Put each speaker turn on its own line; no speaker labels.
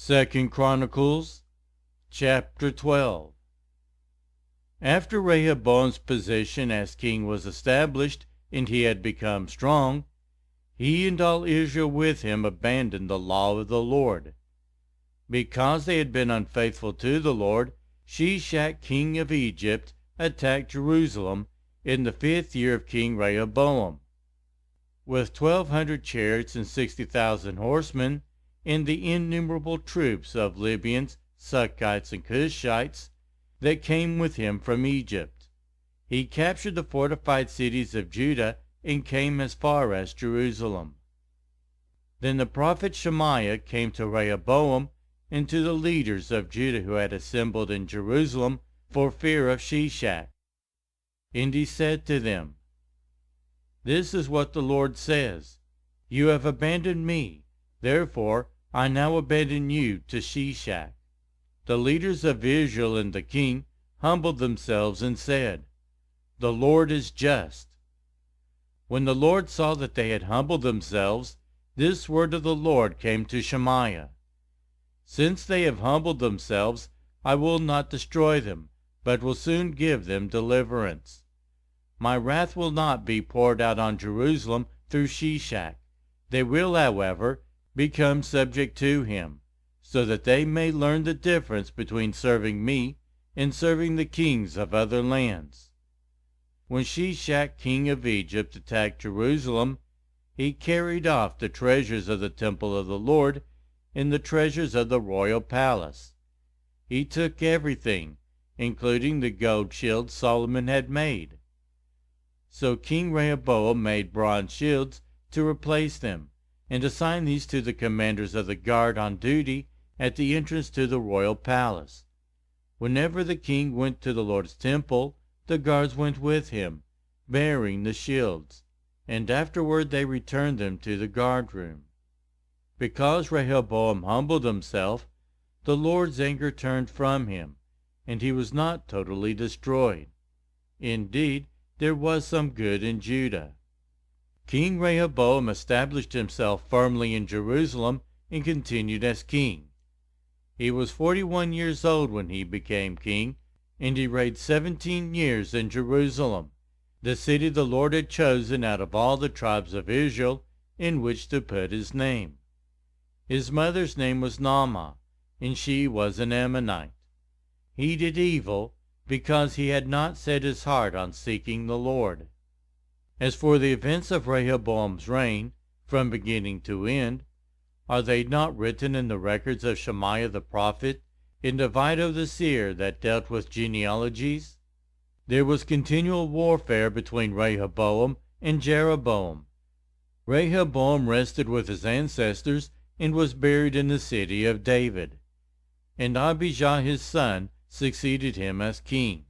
2 Chronicles chapter 12. After Rehoboam's position as king was established and he had become strong, he and all Israel with him abandoned the law of the Lord. Because they had been unfaithful to the Lord, Shishak king of Egypt attacked Jerusalem in the 5th year of King Rehoboam. With 1,200 chariots and 60,000 horsemen, and the innumerable troops of Libyans, Sukkites, and Cushites that came with him from Egypt, he captured the fortified cities of Judah and came as far as Jerusalem. Then the prophet Shemaiah came to Rehoboam and to the leaders of Judah who had assembled in Jerusalem for fear of Shishak. And he said to them, "This is what the Lord says, You have abandoned me, therefore I now abandon you to Shishak." The leaders of Israel and the king humbled themselves and said, "The Lord is just." When the Lord saw that they had humbled themselves, this word of the Lord came to Shemaiah: "Since they have humbled themselves, I will not destroy them, but will soon give them deliverance. My wrath will not be poured out on Jerusalem through Shishak. They will, however, become subject to him, so that they may learn the difference between serving me and serving the kings of other lands." When Shishak king of Egypt attacked Jerusalem, he carried off the treasures of the temple of the Lord and the treasures of the royal palace. He took everything, including the gold shields Solomon had made. So King Rehoboam made bronze shields to replace them, and assigned these to the commanders of the guard on duty at the entrance to the royal palace. Whenever the king went to the Lord's temple, the guards went with him, bearing the shields, and afterward they returned them to the guard room. Because Rehoboam humbled himself, the Lord's anger turned from him, and he was not totally destroyed. Indeed, there was some good in Judah. King Rehoboam established himself firmly in Jerusalem and continued as king. He was 41 years old when he became king, and he reigned 17 years in Jerusalem, the city the Lord had chosen out of all the tribes of Israel in which to put his name. His mother's name was Naamah, and she was an Ammonite. He did evil because he had not set his heart on seeking the Lord. As for the events of Rehoboam's reign, from beginning to end, are they not written in the records of Shemaiah the prophet, and of Iddo the seer that dealt with genealogies? There was continual warfare between Rehoboam and Jeroboam. Rehoboam rested with his ancestors and was buried in the city of David, and Abijah his son succeeded him as king.